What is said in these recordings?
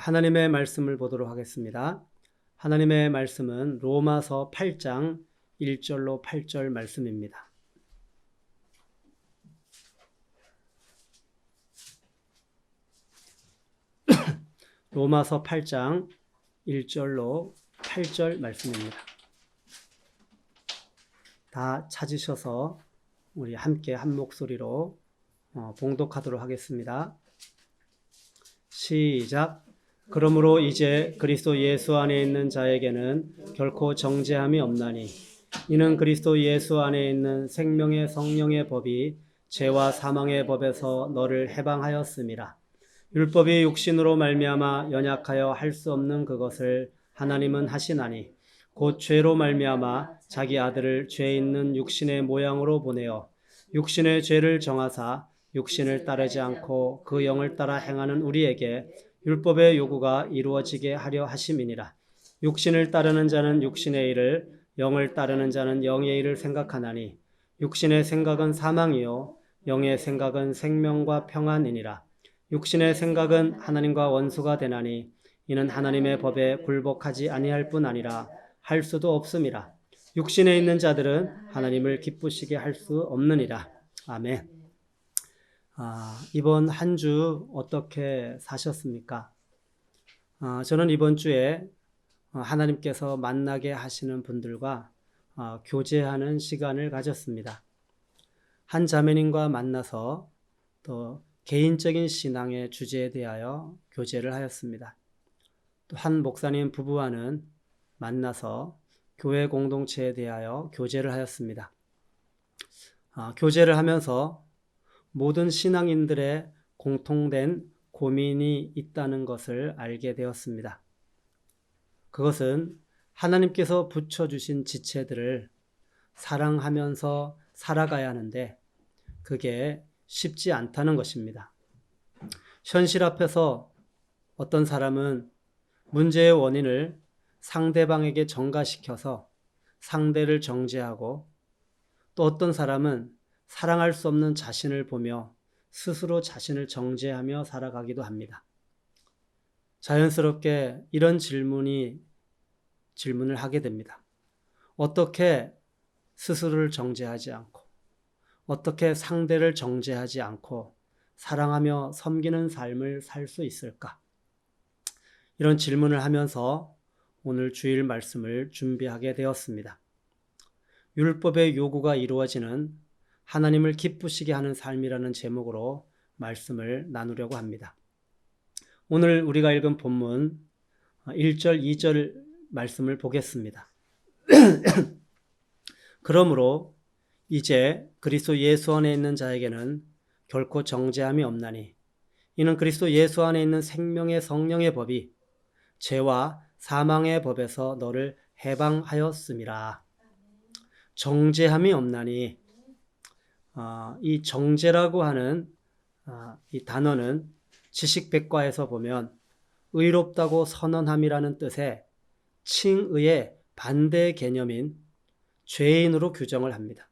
하나님의 말씀을 보도록 하겠습니다. 하나님의 말씀은 로마서 8장 1절로 8절 말씀입니다. 로마서 8장 1절로 8절 말씀입니다. 다 찾으셔서 우리 함께 한 목소리로 봉독하도록 하겠습니다. 시작. 그러므로 이제 그리스도 예수 안에 있는 자에게는 결코 정죄함이 없나니 이는 그리스도 예수 안에 있는 생명의 성령의 법이 죄와 사망의 법에서 너를 해방하였음이라. 율법이 육신으로 말미암아 연약하여 할 수 없는 그것을 하나님은 하시나니 곧 죄로 말미암아 자기 아들을 죄 있는 육신의 모양으로 보내어 육신의 죄를 정하사 육신을 따르지 않고 그 영을 따라 행하는 우리에게 율법의 요구가 이루어지게 하려 하심이니라. 육신을 따르는 자는 육신의 일을, 영을 따르는 자는 영의 일을 생각하나니 육신의 생각은 사망이요 영의 생각은 생명과 평안이니라. 육신의 생각은 하나님과 원수가 되나니 이는 하나님의 법에 굴복하지 아니할 뿐 아니라 할 수도 없음이라. 육신에 있는 자들은 하나님을 기쁘시게 할 수 없느니라. 아멘. 이번 한 주 어떻게 사셨습니까? 저는 이번 주에 하나님께서 만나게 하시는 분들과 교제하는 시간을 가졌습니다. 한 자매님과 만나서 또 개인적인 신앙의 주제에 대하여 교제를 하였습니다. 또 한 목사님 부부와는 만나서 교회 공동체에 대하여 교제를 하였습니다. 교제를 하면서 모든 신앙인들의 공통된 고민이 있다는 것을 알게 되었습니다. 그것은 하나님께서 붙여주신 지체들을 사랑하면서 살아가야 하는데 그게 쉽지 않다는 것입니다. 현실 앞에서 어떤 사람은 문제의 원인을 상대방에게 전가시켜서 상대를 정죄하고 또 어떤 사람은 사랑할 수 없는 자신을 보며 스스로 자신을 정죄하며 살아가기도 합니다. 자연스럽게 이런 질문을 하게 됩니다. 어떻게 스스로를 정죄하지 않고 어떻게 상대를 정죄하지 않고 사랑하며 섬기는 삶을 살 수 있을까? 이런 질문을 하면서 오늘 주일 말씀을 준비하게 되었습니다. 율법의 요구가 이루어지는 하나님을 기쁘시게 하는 삶이라는 제목으로 말씀을 나누려고 합니다. 오늘 우리가 읽은 본문 1절, 2절 말씀을 보겠습니다. 그러므로 이제 그리스도 예수 안에 있는 자에게는 결코 정죄함이 없나니 이는 그리스도 예수 안에 있는 생명의 성령의 법이 죄와 사망의 법에서 너를 해방하였음이라. 정죄함이 없나니 이 정죄라고 하는 이 단어는 지식백과에서 보면 의롭다고 선언함이라는 뜻의 칭의의 반대 개념인 죄인으로 규정을 합니다.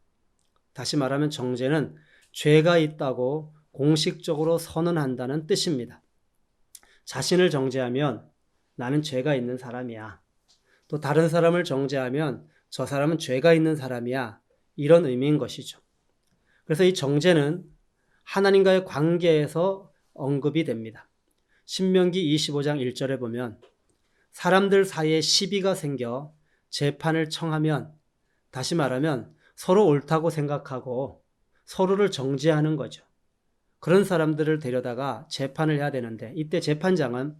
다시 말하면 정죄는 죄가 있다고 공식적으로 선언한다는 뜻입니다. 자신을 정죄하면 나는 죄가 있는 사람이야. 또 다른 사람을 정죄하면 저 사람은 죄가 있는 사람이야. 이런 의미인 것이죠. 그래서 이 정죄는 하나님과의 관계에서 언급이 됩니다. 신명기 25장 1절에 보면 사람들 사이에 시비가 생겨 재판을 청하면, 다시 말하면 서로 옳다고 생각하고 서로를 정죄하는 거죠. 그런 사람들을 데려다가 재판을 해야 되는데 이때 재판장은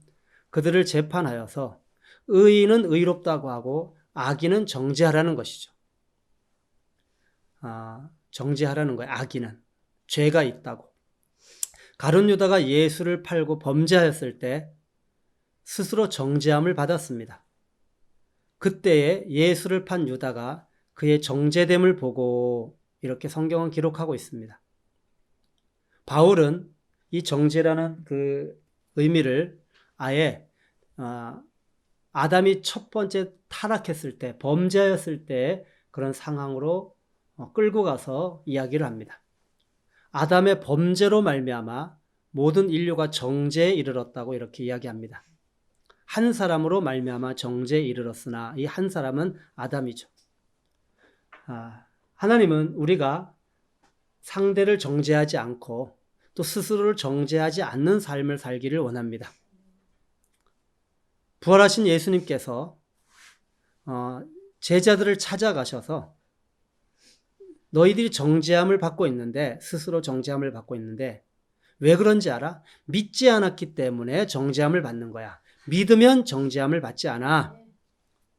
그들을 재판하여서 의인은 의롭다고 하고 악인은 정죄하라는 것이죠. 정죄하라는 거예요. 악인은 죄가 있다고. 가룟 유다가 예수를 팔고 범죄하였을 때 스스로 정죄함을 받았습니다. 그때에 예수를 판 유다가 그의 정죄됨을 보고 이렇게 성경은 기록하고 있습니다. 바울은 이 정죄라는 그 의미를 아예 아담이 첫 번째 타락했을 때, 범죄하였을 때 그런 상황으로 끌고 가서 이야기를 합니다. 아담의 범죄로 말미암아 모든 인류가 정죄에 이르렀다고 이렇게 이야기합니다. 한 사람으로 말미암아 정죄에 이르렀으나 이 한 사람은 아담이죠. 하나님은 우리가 상대를 정죄하지 않고 또 스스로를 정죄하지 않는 삶을 살기를 원합니다. 부활하신 예수님께서 제자들을 찾아가셔서 너희들이 정죄함을 받고 있는데, 스스로 정죄함을 받고 있는데 왜 그런지 알아? 믿지 않았기 때문에 정죄함을 받는 거야. 믿으면 정죄함을 받지 않아.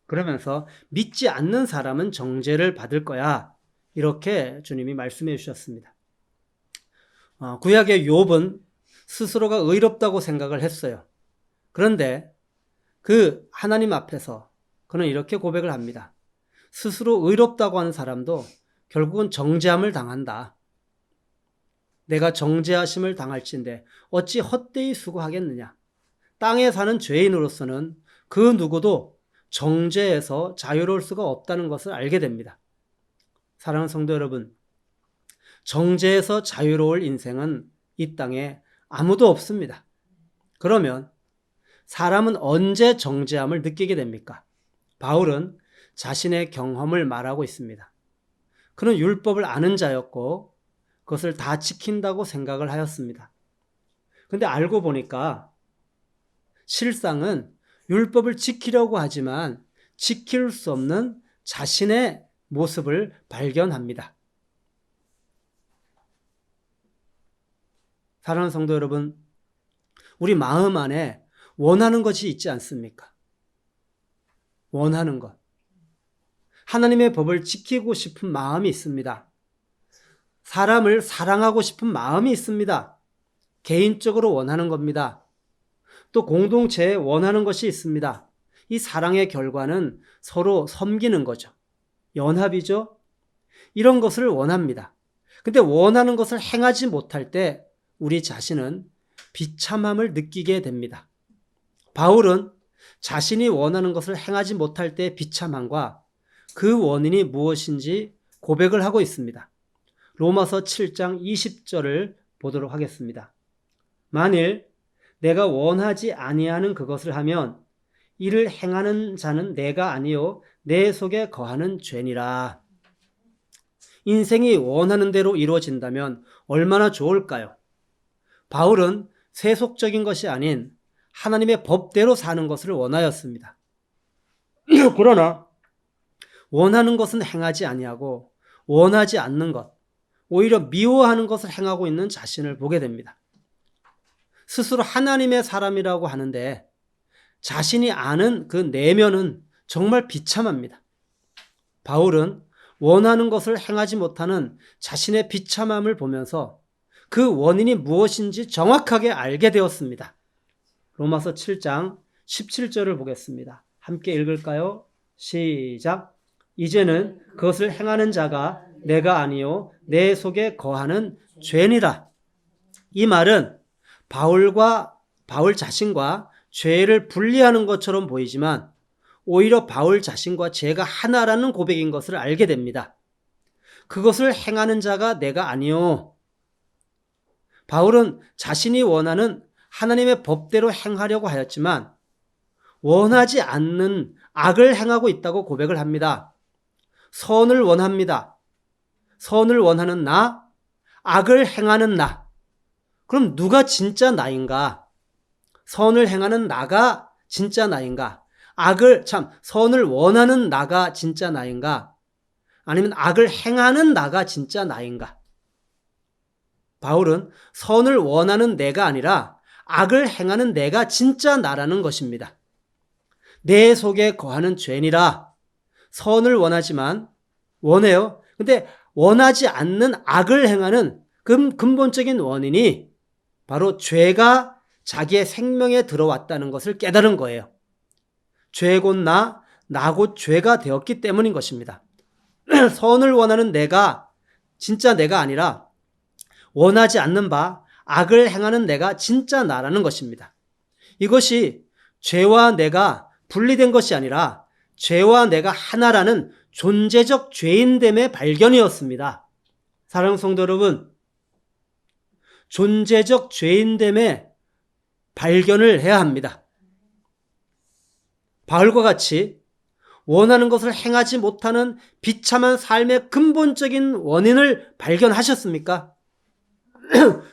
그러면서 믿지 않는 사람은 정죄를 받을 거야. 이렇게 주님이 말씀해 주셨습니다. 구약의 욥은 스스로가 의롭다고 생각을 했어요. 그런데 그 하나님 앞에서 그는 이렇게 고백을 합니다. 스스로 의롭다고 하는 사람도 결국은 정죄함을 당한다. 내가 정죄하심을 당할진대 어찌 헛되이 수고하겠느냐. 땅에 사는 죄인으로서는 그 누구도 정죄에서 자유로울 수가 없다는 것을 알게 됩니다. 사랑하는 성도 여러분, 정죄에서 자유로울 인생은 이 땅에 아무도 없습니다. 그러면 사람은 언제 정죄함을 느끼게 됩니까? 바울은 자신의 경험을 말하고 있습니다. 그는 율법을 아는 자였고 그것을 다 지킨다고 생각을 하였습니다. 그런데 알고 보니까 실상은 율법을 지키려고 하지만 지킬 수 없는 자신의 모습을 발견합니다. 사랑하는 성도 여러분, 우리 마음 안에 원하는 것이 있지 않습니까? 원하는 것. 하나님의 법을 지키고 싶은 마음이 있습니다. 사람을 사랑하고 싶은 마음이 있습니다. 개인적으로 원하는 겁니다. 또 공동체에 원하는 것이 있습니다. 이 사랑의 결과는 서로 섬기는 거죠. 연합이죠. 이런 것을 원합니다. 근데 원하는 것을 행하지 못할 때 우리 자신은 비참함을 느끼게 됩니다. 바울은 자신이 원하는 것을 행하지 못할 때 비참함과 그 원인이 무엇인지 고백을 하고 있습니다. 로마서 7장 20절을 보도록 하겠습니다. 만일 내가 원하지 아니하는 그것을 하면 이를 행하는 자는 내가 아니요 내 속에 거하는 죄니라. 인생이 원하는 대로 이루어진다면 얼마나 좋을까요? 바울은 세속적인 것이 아닌 하나님의 법대로 사는 것을 원하였습니다. 그러나 원하는 것은 행하지 아니하고 원하지 않는 것, 오히려 미워하는 것을 행하고 있는 자신을 보게 됩니다. 스스로 하나님의 사람이라고 하는데 자신이 아는 그 내면은 정말 비참합니다. 바울은 원하는 것을 행하지 못하는 자신의 비참함을 보면서 그 원인이 무엇인지 정확하게 알게 되었습니다. 로마서 7장 17절을 보겠습니다. 함께 읽을까요? 시작. 이제는 그것을 행하는 자가 내가 아니요 내 속에 거하는 죄니라. 이 말은 바울 자신과 죄를 분리하는 것처럼 보이지만 오히려 바울 자신과 죄가 하나라는 고백인 것을 알게 됩니다. 그것을 행하는 자가 내가 아니요. 바울은 자신이 원하는 하나님의 법대로 행하려고 하였지만 원하지 않는 악을 행하고 있다고 고백을 합니다. 선을 원합니다. 선을 원하는 나, 악을 행하는 나. 그럼 누가 진짜 나인가? 선을 행하는 나가 진짜 나인가? 선을 원하는 나가 진짜 나인가? 아니면 악을 행하는 나가 진짜 나인가? 바울은 선을 원하는 내가 아니라 악을 행하는 내가 진짜 나라는 것입니다. 내 속에 거하는 죄니라. 선을 원하지만 원해요. 근데 원하지 않는 악을 행하는 근본적인 원인이 바로 죄가 자기의 생명에 들어왔다는 것을 깨달은 거예요. 죄 곧 나 곧 죄가 되었기 때문인 것입니다. 선을 원하는 내가 진짜 내가 아니라 원하지 않는 바 악을 행하는 내가 진짜 나라는 것입니다. 이것이 죄와 내가 분리된 것이 아니라 죄와 내가 하나라는 존재적 죄인됨의 발견이었습니다. 사랑하는 성도 여러분, 존재적 죄인됨의 발견을 해야 합니다. 바울과 같이 원하는 것을 행하지 못하는 비참한 삶의 근본적인 원인을 발견하셨습니까?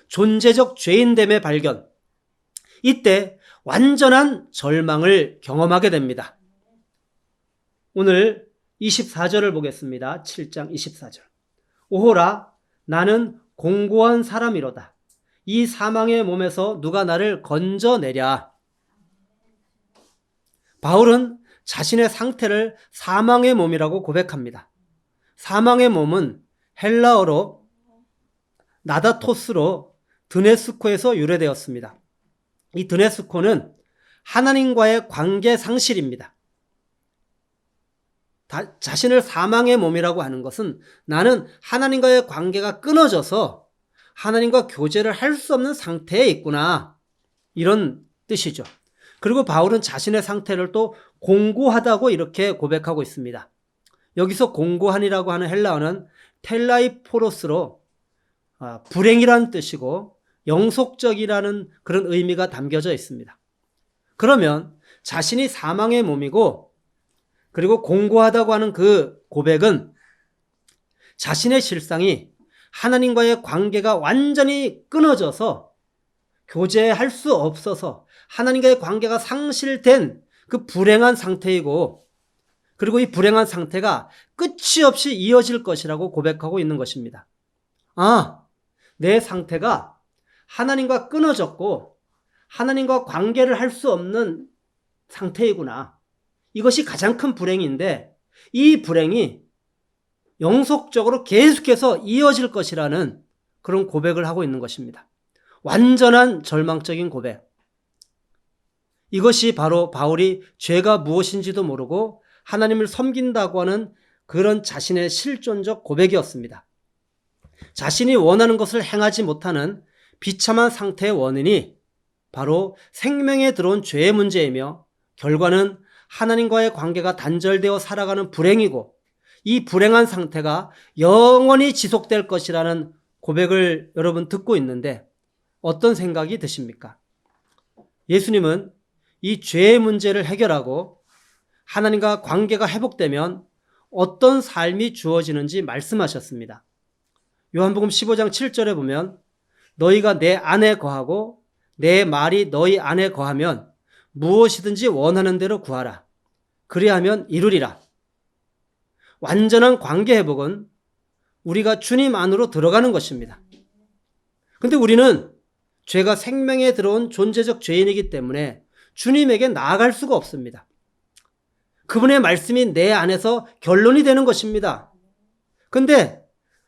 존재적 죄인됨의 발견. 이때 완전한 절망을 경험하게 됩니다. 오늘 24절을 보겠습니다. 7장 24절. 오호라, 나는 공고한 사람이로다. 이 사망의 몸에서 누가 나를 건져내랴. 바울은 자신의 상태를 사망의 몸이라고 고백합니다. 사망의 몸은 헬라어로 나다토스로 드네스코에서 유래되었습니다. 이 드네스코는 하나님과의 관계 상실입니다. 자신을 사망의 몸이라고 하는 것은 나는 하나님과의 관계가 끊어져서 하나님과 교제를 할 수 없는 상태에 있구나, 이런 뜻이죠. 그리고 바울은 자신의 상태를 또 공고하다고 이렇게 고백하고 있습니다. 여기서 공고한이라고 하는 헬라어는 텔라이포로스로 불행이라는 뜻이고 영속적이라는 그런 의미가 담겨져 있습니다. 그러면 자신이 사망의 몸이고 그리고 공고하다고 하는 그 고백은 자신의 실상이 하나님과의 관계가 완전히 끊어져서 교제할 수 없어서 하나님과의 관계가 상실된 그 불행한 상태이고, 그리고 이 불행한 상태가 끝이 없이 이어질 것이라고 고백하고 있는 것입니다. 내 상태가 하나님과 끊어졌고 하나님과 관계를 할 수 없는 상태이구나. 이것이 가장 큰 불행인데 이 불행이 영속적으로 계속해서 이어질 것이라는 그런 고백을 하고 있는 것입니다. 완전한 절망적인 고백. 이것이 바로 바울이 죄가 무엇인지도 모르고 하나님을 섬긴다고 하는 그런 자신의 실존적 고백이었습니다. 자신이 원하는 것을 행하지 못하는 비참한 상태의 원인이 바로 생명에 들어온 죄의 문제이며 결과는 하나님과의 관계가 단절되어 살아가는 불행이고 이 불행한 상태가 영원히 지속될 것이라는 고백을 여러분 듣고 있는데 어떤 생각이 드십니까? 예수님은 이 죄의 문제를 해결하고 하나님과 관계가 회복되면 어떤 삶이 주어지는지 말씀하셨습니다. 요한복음 15장 7절에 보면 너희가 내 안에 거하고 내 말이 너희 안에 거하면 무엇이든지 원하는 대로 구하라. 그리하면 이루리라. 완전한 관계 회복은 우리가 주님 안으로 들어가는 것입니다. 그런데 우리는 죄가 생명에 들어온 존재적 죄인이기 때문에 주님에게 나아갈 수가 없습니다. 그분의 말씀이 내 안에서 결론이 되는 것입니다. 그런데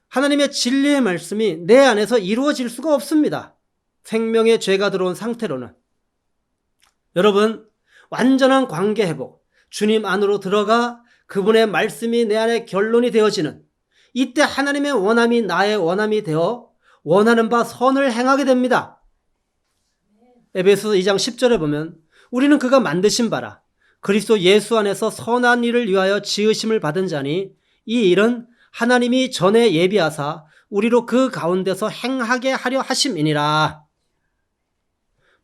하나님의 진리의 말씀이 내 안에서 이루어질 수가 없습니다. 생명의 죄가 들어온 상태로는. 여러분, 완전한 관계 회복, 주님 안으로 들어가 그분의 말씀이 내 안에 결론이 되어지는 이때 하나님의 원함이 나의 원함이 되어 원하는 바 선을 행하게 됩니다. 에베소서 2장 10절에 보면 우리는 그가 만드신 바라 그리스도 예수 안에서 선한 일을 위하여 지으심을 받은 자니 이 일은 하나님이 전에 예비하사 우리로 그 가운데서 행하게 하려 하심이니라.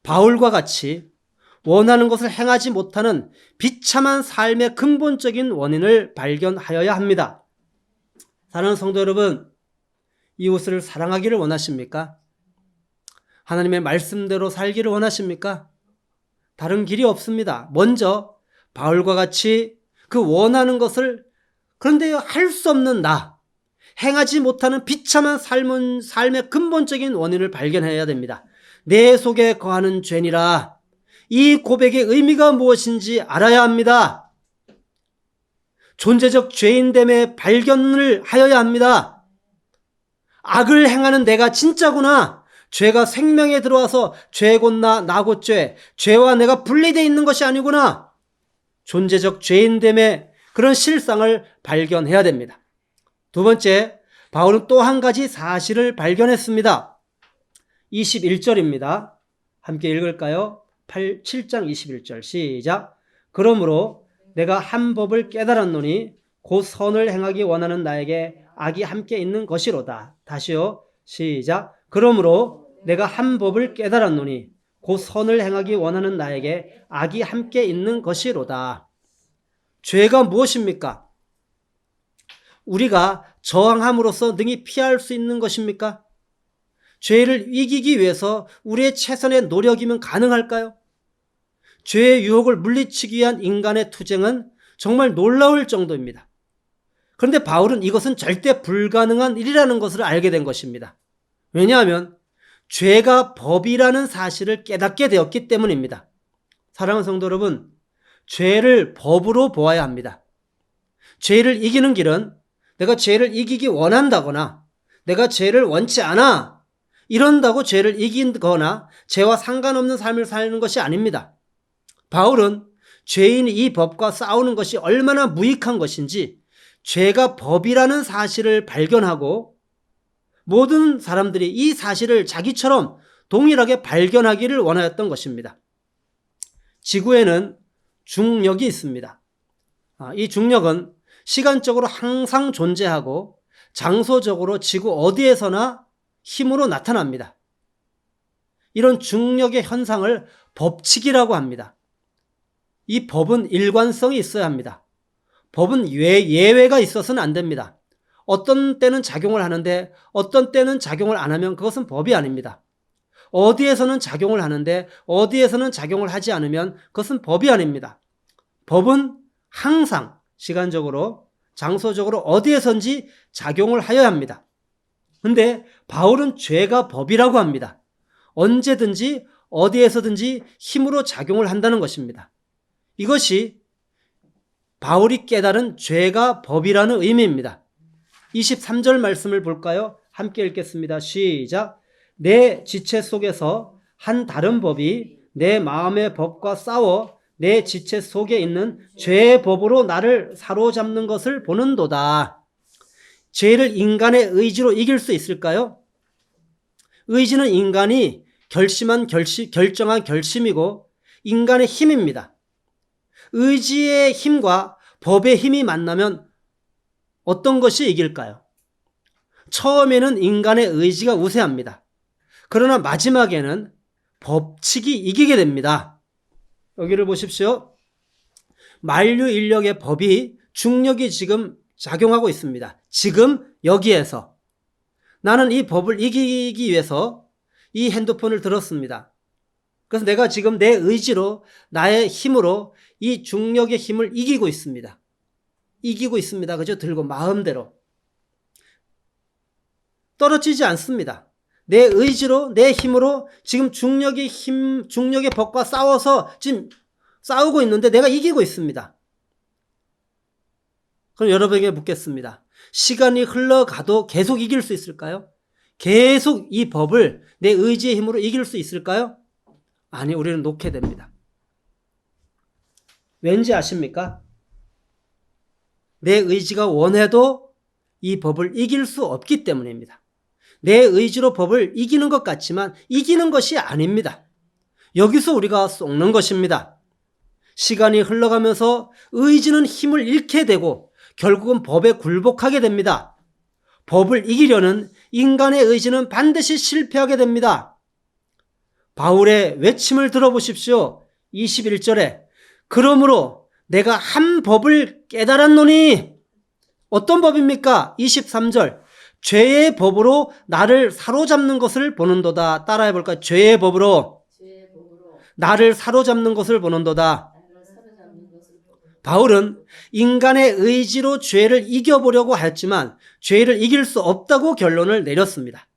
바울과 같이 원하는 것을 행하지 못하는 비참한 삶의 근본적인 원인을 발견하여야 합니다. 사랑하는 성도 여러분, 이웃을 사랑하기를 원하십니까? 하나님의 말씀대로 살기를 원하십니까? 다른 길이 없습니다. 먼저 바울과 같이 그 원하는 것을 그런데 할 수 없는 나, 행하지 못하는 비참한 삶의 근본적인 원인을 발견해야 됩니다. 내 속에 거하는 죄니라. 이 고백의 의미가 무엇인지 알아야 합니다. 존재적 죄인됨의 발견을 하여야 합니다. 악을 행하는 내가 진짜구나. 죄가 생명에 들어와서 죄 곧 나 곧 죄, 죄와 내가 분리되어 있는 것이 아니구나. 존재적 죄인됨의 그런 실상을 발견해야 됩니다. 두 번째, 바울은 또 한 가지 사실을 발견했습니다. 21절입니다. 함께 읽을까요? 7장 21절 시작. 그러므로 내가 한 법을 깨달았노니 곧 선을 행하기 원하는 나에게 악이 함께 있는 것이로다. 다시요. 시작. 그러므로 내가 한 법을 깨달았노니 곧 선을 행하기 원하는 나에게 악이 함께 있는 것이로다. 죄가 무엇입니까? 우리가 저항함으로써 능히 피할 수 있는 것입니까? 죄를 이기기 위해서 우리의 최선의 노력이면 가능할까요? 죄의 유혹을 물리치기 위한 인간의 투쟁은 정말 놀라울 정도입니다. 그런데 바울은 이것은 절대 불가능한 일이라는 것을 알게 된 것입니다. 왜냐하면 죄가 법이라는 사실을 깨닫게 되었기 때문입니다. 사랑하는 성도 여러분, 죄를 법으로 보아야 합니다. 죄를 이기는 길은 내가 죄를 이기기 원한다거나 내가 죄를 원치 않아 이런다고 죄를 이기거나 죄와 상관없는 삶을 사는 것이 아닙니다. 바울은 죄인이 이 법과 싸우는 것이 얼마나 무익한 것인지 죄가 법이라는 사실을 발견하고 모든 사람들이 이 사실을 자기처럼 동일하게 발견하기를 원하였던 것입니다. 지구에는 중력이 있습니다. 이 중력은 시간적으로 항상 존재하고 장소적으로 지구 어디에서나 힘으로 나타납니다. 이런 중력의 현상을 법칙이라고 합니다. 이 법은 일관성이 있어야 합니다. 법은 예외가 있어서는 안 됩니다. 어떤 때는 작용을 하는데 어떤 때는 작용을 안 하면 그것은 법이 아닙니다. 어디에서는 작용을 하는데 어디에서는 작용을 하지 않으면 그것은 법이 아닙니다. 법은 항상 시간적으로 장소적으로 어디에선지 작용을 하여야 합니다. 근데 바울은 죄가 법이라고 합니다. 언제든지 어디에서든지 힘으로 작용을 한다는 것입니다. 이것이 바울이 깨달은 죄가 법이라는 의미입니다. 23절 말씀을 볼까요? 함께 읽겠습니다. 시작. 내 지체 속에서 한 다른 법이 내 마음의 법과 싸워 내 지체 속에 있는 죄의 법으로 나를 사로잡는 것을 보는도다. 죄를 인간의 의지로 이길 수 있을까요? 의지는 인간이 결정한 결심이고 인간의 힘입니다. 의지의 힘과 법의 힘이 만나면 어떤 것이 이길까요? 처음에는 인간의 의지가 우세합니다. 그러나 마지막에는 법칙이 이기게 됩니다. 여기를 보십시오. 만류 인력의 법이 중력이 지금 작용하고 있습니다. 지금 여기에서 나는 이 법을 이기기 위해서 이 핸드폰을 들었습니다. 그래서 내가 지금 내 의지로 나의 힘으로 이 중력의 힘을 이기고 있습니다. 그죠? 들고 마음대로. 떨어지지 않습니다. 내 의지로, 내 힘으로 지금 중력의 법과 싸워서 지금 싸우고 있는데 내가 이기고 있습니다. 그럼 여러분에게 묻겠습니다. 시간이 흘러가도 계속 이길 수 있을까요? 계속 이 법을 내 의지의 힘으로 이길 수 있을까요? 아니, 우리는 놓게 됩니다. 왠지 아십니까? 내 의지가 원해도 이 법을 이길 수 없기 때문입니다. 내 의지로 법을 이기는 것 같지만 이기는 것이 아닙니다. 여기서 우리가 속는 것입니다. 시간이 흘러가면서 의지는 힘을 잃게 되고 결국은 법에 굴복하게 됩니다. 법을 이기려는 인간의 의지는 반드시 실패하게 됩니다. 바울의 외침을 들어보십시오. 21절에 그러므로 내가 한 법을 깨달았노니 어떤 법입니까? 23절 죄의 법으로 나를 사로잡는 것을 보는도다. 따라해 볼까요? 죄의 법으로 나를 사로잡는 것을 보는도다. 바울은 인간의 의지로 죄를 이겨보려고 하였지만 죄를 이길 수 없다고 결론을 내렸습니다.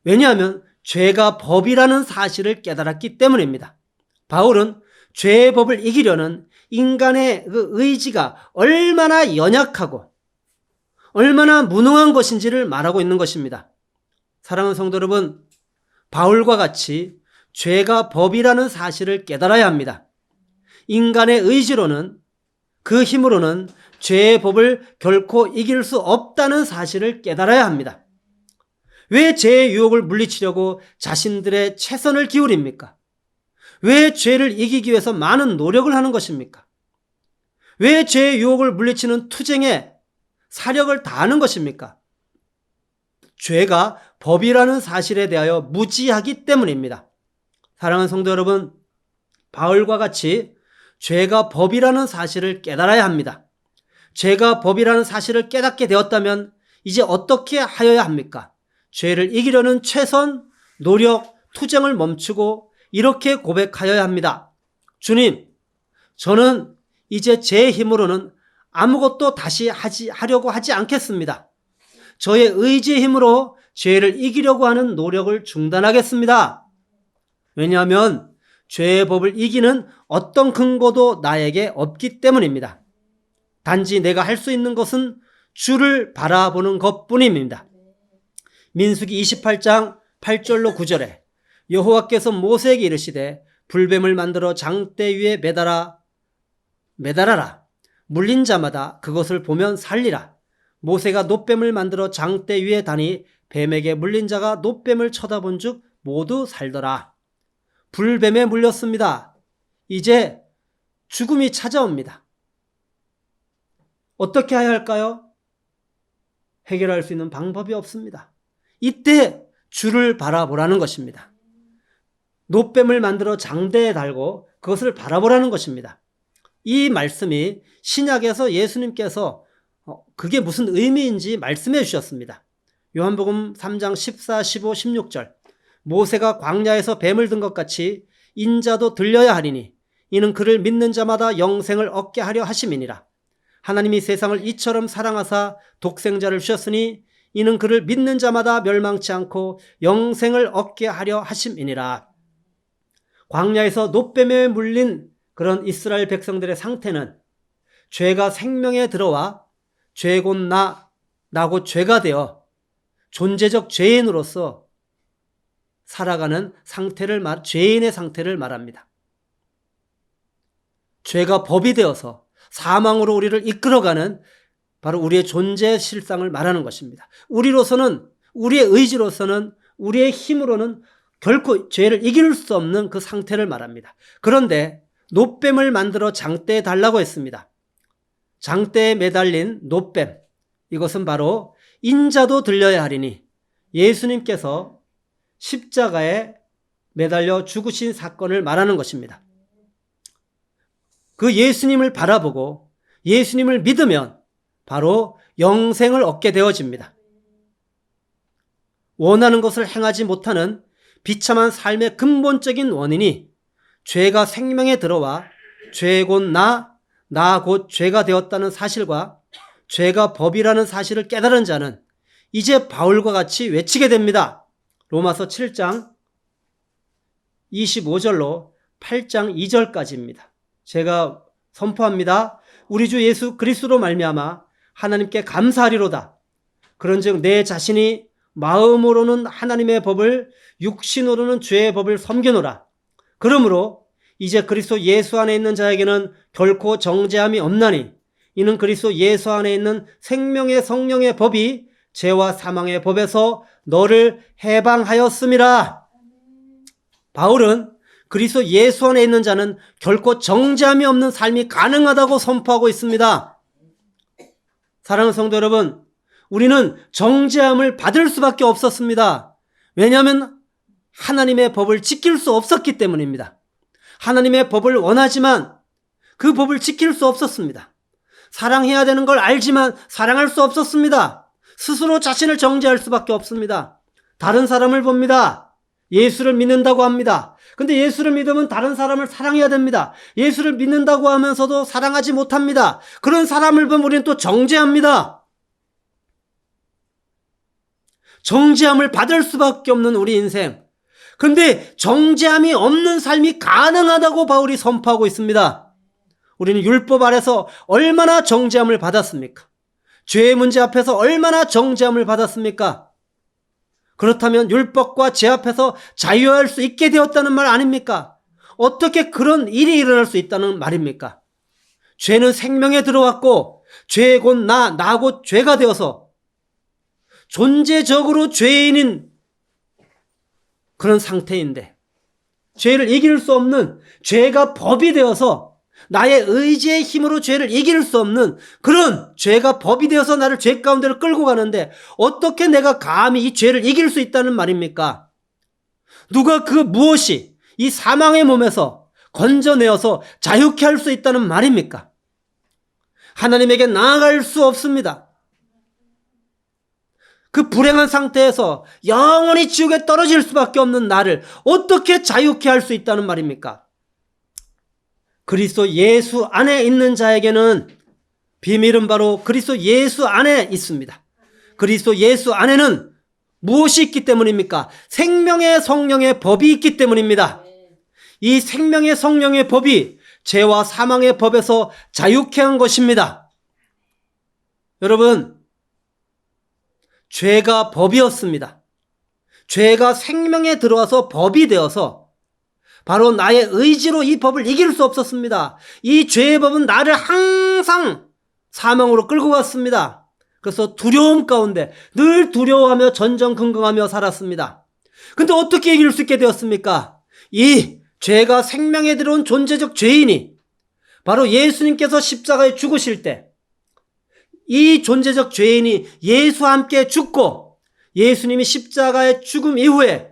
왜냐하면 죄가 법이라는 사실을 깨달았기 때문입니다. 바울은 죄의 법을 이기려는 인간의 그 의지가 얼마나 연약하고 얼마나 무능한 것인지를 말하고 있는 것입니다. 사랑하는 성도 여러분, 바울과 같이 죄가 법이라는 사실을 깨달아야 합니다. 인간의 의지로는 그 힘으로는 죄의 법을 결코 이길 수 없다는 사실을 깨달아야 합니다. 왜 죄의 유혹을 물리치려고 자신들의 최선을 기울입니까? 왜 죄를 이기기 위해서 많은 노력을 하는 것입니까? 왜 죄의 유혹을 물리치는 투쟁에 사력을 다하는 것입니까? 죄가 법이라는 사실에 대하여 무지하기 때문입니다. 사랑하는 성도 여러분, 바울과 같이 죄가 법이라는 사실을 깨달아야 합니다. 죄가 법이라는 사실을 깨닫게 되었다면 이제 어떻게 하여야 합니까? 죄를 이기려는 최선, 노력, 투쟁을 멈추고 이렇게 고백하여야 합니다. 주님, 저는 이제 제 힘으로는 아무것도 다시 하려고 하지 않겠습니다. 저의 의지의 힘으로 죄를 이기려고 하는 노력을 중단하겠습니다. 왜냐하면 죄의 법을 이기는 어떤 근거도 나에게 없기 때문입니다. 단지 내가 할 수 있는 것은 주를 바라보는 것뿐입니다. 민수기 28장 8절로 9절에 여호와께서 모세에게 이르시되 불뱀을 만들어 장대 위에 매달아라. 물린 자마다 그것을 보면 살리라. 모세가 놋뱀을 만들어 장대 위에 다니 뱀에게 물린 자가 놋뱀을 쳐다본 즉 모두 살더라. 불뱀에 물렸습니다. 이제 죽음이 찾아옵니다. 어떻게 해야 할까요? 해결할 수 있는 방법이 없습니다. 이때 주를 바라보라는 것입니다. 놋뱀을 만들어 장대에 달고 그것을 바라보라는 것입니다. 이 말씀이 신약에서 예수님께서 그게 무슨 의미인지 말씀해 주셨습니다. 요한복음 3장 14, 15, 16절 모세가 광야에서 뱀을 든 것 같이 인자도 들려야 하리니 이는 그를 믿는 자마다 영생을 얻게 하려 하심이니라. 하나님이 세상을 이처럼 사랑하사 독생자를 주셨으니 이는 그를 믿는 자마다 멸망치 않고 영생을 얻게 하려 하심이니라. 광야에서 놋뱀에 물린 그런 이스라엘 백성들의 상태는 죄가 생명에 들어와 죄 곧 나고 죄가 되어 존재적 죄인으로서 살아가는 죄인의 상태를 말합니다. 죄가 법이 되어서 사망으로 우리를 이끌어가는 바로 우리의 존재 실상을 말하는 것입니다. 우리로서는, 우리의 의지로서는, 우리의 힘으로는 결코 죄를 이길 수 없는 그 상태를 말합니다. 그런데 놋뱀을 만들어 장대에 달라고 했습니다. 장대에 매달린 놋뱀, 이것은 바로 인자도 들려야 하리니 예수님께서 십자가에 매달려 죽으신 사건을 말하는 것입니다. 그 예수님을 바라보고 예수님을 믿으면 바로 영생을 얻게 되어집니다. 원하는 것을 행하지 못하는 비참한 삶의 근본적인 원인이 죄가 생명에 들어와 죄 곧 나 곧 죄가 되었다는 사실과 죄가 법이라는 사실을 깨달은 자는 이제 바울과 같이 외치게 됩니다. 로마서 7장 25절로 8장 2절까지입니다. 제가 선포합니다. 우리 주 예수 그리스도로 말미암아 하나님께 감사하리로다. 그런즉 내 자신이 마음으로는 하나님의 법을 육신으로는 죄의 법을 섬기노라. 그러므로 이제 그리스도 예수 안에 있는 자에게는 결코 정죄함이 없나니 이는 그리스도 예수 안에 있는 생명의 성령의 법이 죄와 사망의 법에서 너를 해방하였음이라. 바울은 그리스도 예수 안에 있는 자는 결코 정죄함이 없는 삶이 가능하다고 선포하고 있습니다. 사랑하는 성도 여러분, 우리는 정죄함을 받을 수밖에 없었습니다. 왜냐하면 하나님의 법을 지킬 수 없었기 때문입니다. 하나님의 법을 원하지만 그 법을 지킬 수 없었습니다. 사랑해야 되는 걸 알지만 사랑할 수 없었습니다. 스스로 자신을 정죄할 수밖에 없습니다. 다른 사람을 봅니다. 예수를 믿는다고 합니다. 근데 예수를 믿으면 다른 사람을 사랑해야 됩니다. 예수를 믿는다고 하면서도 사랑하지 못합니다. 그런 사람을 보면 우리는 또 정죄합니다. 정죄함을 받을 수밖에 없는 우리 인생. 근데 정죄함이 없는 삶이 가능하다고 바울이 선포하고 있습니다. 우리는 율법 아래서 얼마나 정죄함을 받았습니까? 죄의 문제 앞에서 얼마나 정죄함을 받았습니까? 그렇다면 율법과 죄 앞에서 자유할 수 있게 되었다는 말 아닙니까? 어떻게 그런 일이 일어날 수 있다는 말입니까? 죄는 생명에 들어왔고 죄 곧 나 곧 죄가 되어서 존재적으로 죄인인 그런 상태인데 죄를 이길 수 없는 죄가 법이 되어서 나의 의지의 힘으로 죄를 이길 수 없는 그런 죄가 법이 되어서 나를 죄 가운데로 끌고 가는데 어떻게 내가 감히 이 죄를 이길 수 있다는 말입니까? 누가 무엇이 이 사망의 몸에서 건져내어서 자유케 할 수 있다는 말입니까? 하나님에게 나아갈 수 없습니다. 그 불행한 상태에서 영원히 지옥에 떨어질 수밖에 없는 나를 어떻게 자유케 할 수 있다는 말입니까? 그리스도 예수 안에 있는 자에게는 비밀은 바로 그리스도 예수 안에 있습니다. 그리스도 예수 안에는 무엇이 있기 때문입니까? 생명의 성령의 법이 있기 때문입니다. 이 생명의 성령의 법이 죄와 사망의 법에서 자유케 한 것입니다. 여러분, 죄가 법이었습니다. 죄가 생명에 들어와서 법이 되어서 바로 나의 의지로 이 법을 이길 수 없었습니다. 이 죄의 법은 나를 항상 사망으로 끌고 갔습니다. 그래서 두려움 가운데 늘 두려워하며 전전긍긍하며 살았습니다. 근데 어떻게 이길 수 있게 되었습니까? 이 죄가 생명에 들어온 존재적 죄인이 바로 예수님께서 십자가에 죽으실 때 이 존재적 죄인이 예수와 함께 죽고 예수님이 십자가의 죽음 이후에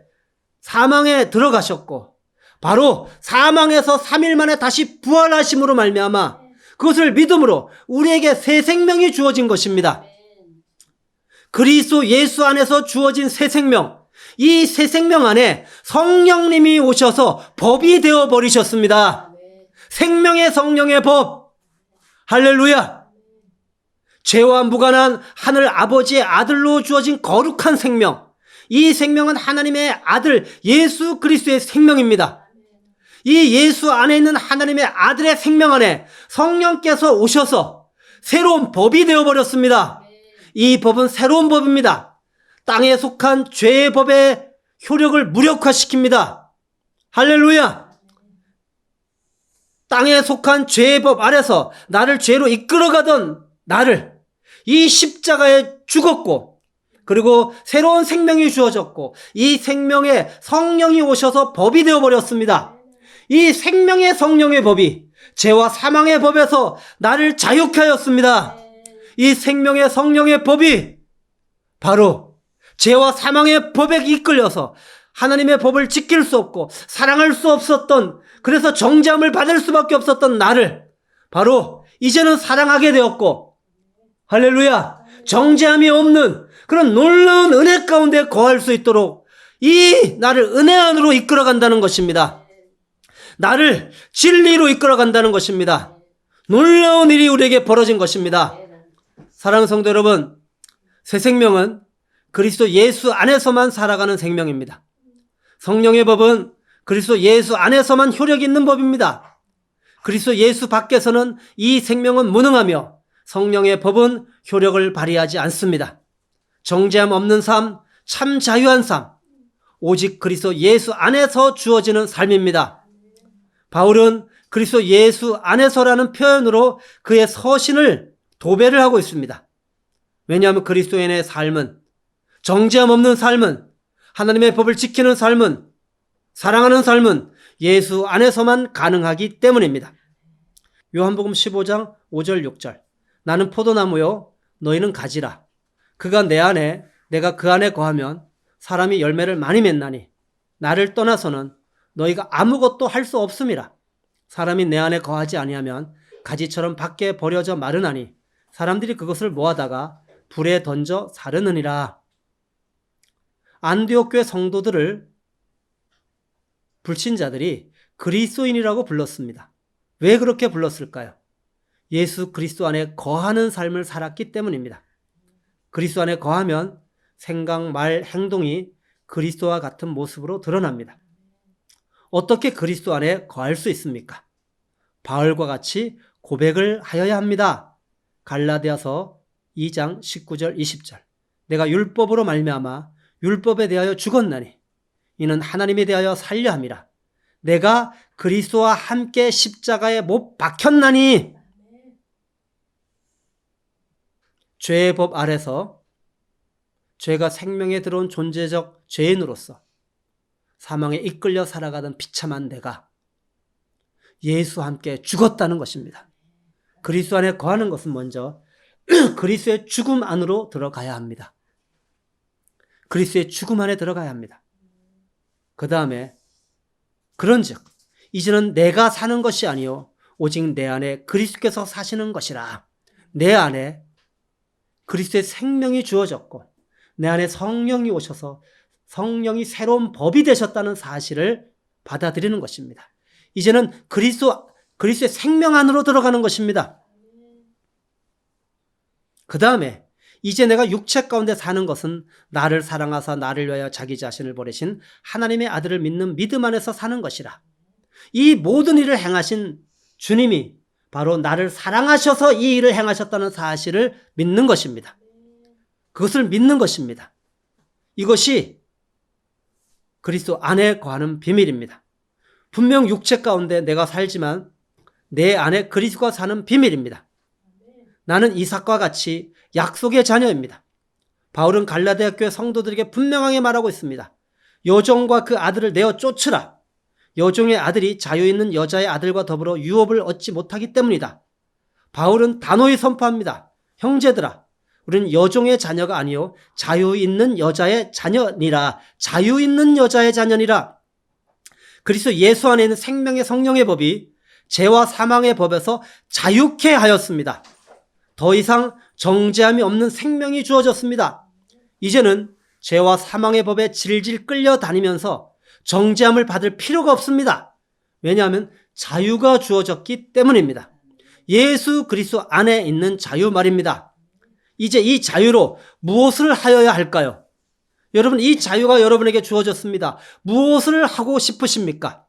사망에 들어가셨고 바로 사망에서 3일 만에 다시 부활하심으로 말미암아 그것을 믿음으로 우리에게 새 생명이 주어진 것입니다. 그리스도 예수 안에서 주어진 새 생명, 이 새 생명 안에 성령님이 오셔서 법이 되어 버리셨습니다. 생명의 성령의 법. 할렐루야. 죄와 무관한 하늘 아버지의 아들로 주어진 거룩한 생명. 이 생명은 하나님의 아들 예수 그리스도의 생명입니다. 이 예수 안에 있는 하나님의 아들의 생명 안에 성령께서 오셔서 새로운 법이 되어버렸습니다. 이 법은 새로운 법입니다. 땅에 속한 죄의 법의 효력을 무력화시킵니다. 할렐루야. 땅에 속한 죄의 법 아래서 나를 죄로 이끌어가던 나를 이 십자가에 죽었고 그리고 새로운 생명이 주어졌고 이 생명에 성령이 오셔서 법이 되어버렸습니다. 이 생명의 성령의 법이 죄와 사망의 법에서 나를 자유케 하였습니다. 이 생명의 성령의 법이 바로 죄와 사망의 법에 이끌려서 하나님의 법을 지킬 수 없고 사랑할 수 없었던 그래서 정죄함을 받을 수밖에 없었던 나를 바로 이제는 사랑하게 되었고 할렐루야 정죄함이 없는 그런 놀라운 은혜 가운데 거할 수 있도록 이 나를 은혜 안으로 이끌어간다는 것입니다. 나를 진리로 이끌어간다는 것입니다. 놀라운 일이 우리에게 벌어진 것입니다. 사랑하는 성도 여러분, 새 생명은 그리스도 예수 안에서만 살아가는 생명입니다. 성령의 법은 그리스도 예수 안에서만 효력이 있는 법입니다. 그리스도 예수 밖에서는 이 생명은 무능하며 성령의 법은 효력을 발휘하지 않습니다. 정죄함 없는 삶, 참 자유한 삶, 오직 그리스도 예수 안에서 주어지는 삶입니다. 바울은 그리스도 예수 안에서라는 표현으로 그의 서신을 도배를 하고 있습니다. 왜냐하면 그리스도인의 삶은 정죄함 없는 삶은 하나님의 법을 지키는 삶은 사랑하는 삶은 예수 안에서만 가능하기 때문입니다. 요한복음 15장 5절 6절 나는 포도나무요 너희는 가지라. 그가 내 안에 내가 그 안에 거하면 사람이 열매를 많이 맺나니 나를 떠나서는 너희가 아무것도 할 수 없음이라. 사람이 내 안에 거하지 아니하면 가지처럼 밖에 버려져 마르나니 사람들이 그것을 모아다가 불에 던져 사르느니라. 안디옥 교회 성도들을 불신자들이 그리스도인이라고 불렀습니다. 왜 그렇게 불렀을까요? 예수 그리스도 안에 거하는 삶을 살았기 때문입니다. 그리스도 안에 거하면 생각, 말, 행동이 그리스도와 같은 모습으로 드러납니다. 어떻게 그리스도 안에 거할 수 있습니까? 바울과 같이 고백을 하여야 합니다. 갈라디아서 2장 19절 20절 내가 율법으로 말미암아 율법에 대하여 죽었나니 이는 하나님에 대하여 살려 함이라. 내가 그리스도와 함께 십자가에 못 박혔나니 죄의 법 아래서 죄가 생명에 들어온 존재적 죄인으로서 사망에 이끌려 살아가던 비참한 내가 예수와 함께 죽었다는 것입니다. 그리스도 안에 거하는 것은 먼저 그리스도의 죽음 안으로 들어가야 합니다. 그리스도의 죽음 안에 들어가야 합니다. 그 다음에 그런즉 이제는 내가 사는 것이 아니요 오직 내 안에 그리스도께서 사시는 것이라. 내 안에 그리스도의 생명이 주어졌고 내 안에 성령이 오셔서 성령이 새로운 법이 되셨다는 사실을 받아들이는 것입니다. 이제는 그리스도의 생명 안으로 들어가는 것입니다. 그 다음에 이제 내가 육체 가운데 사는 것은 나를 사랑하사 나를 위하여 자기 자신을 버리신 하나님의 아들을 믿는 믿음 안에서 사는 것이라. 이 모든 일을 행하신 주님이 바로 나를 사랑하셔서 이 일을 행하셨다는 사실을 믿는 것입니다. 그것을 믿는 것입니다. 이것이 그리스도 안에 거하는 비밀입니다. 분명 육체 가운데 내가 살지만 내 안에 그리스도가 사는 비밀입니다. 나는 이삭과 같이 약속의 자녀입니다. 바울은 갈라디아 교회 성도들에게 분명하게 말하고 있습니다. 여종과 그 아들을 내어 쫓으라. 여종의 아들이 자유 있는 여자의 아들과 더불어 유업을 얻지 못하기 때문이다. 바울은 단호히 선포합니다. 형제들아, 우리는 여종의 자녀가 아니요 자유 있는 여자의 자녀니라. 자유 있는 여자의 자녀니라. 그리스도 예수 안에 있는 생명의 성령의 법이 죄와 사망의 법에서 자유케 하였습니다. 더 이상 정죄함이 없는 생명이 주어졌습니다. 이제는 죄와 사망의 법에 질질 끌려다니면서 정죄함을 받을 필요가 없습니다. 왜냐하면 자유가 주어졌기 때문입니다. 예수 그리스도 안에 있는 자유 말입니다. 이제 이 자유로 무엇을 하여야 할까요? 여러분, 이 자유가 여러분에게 주어졌습니다. 무엇을 하고 싶으십니까?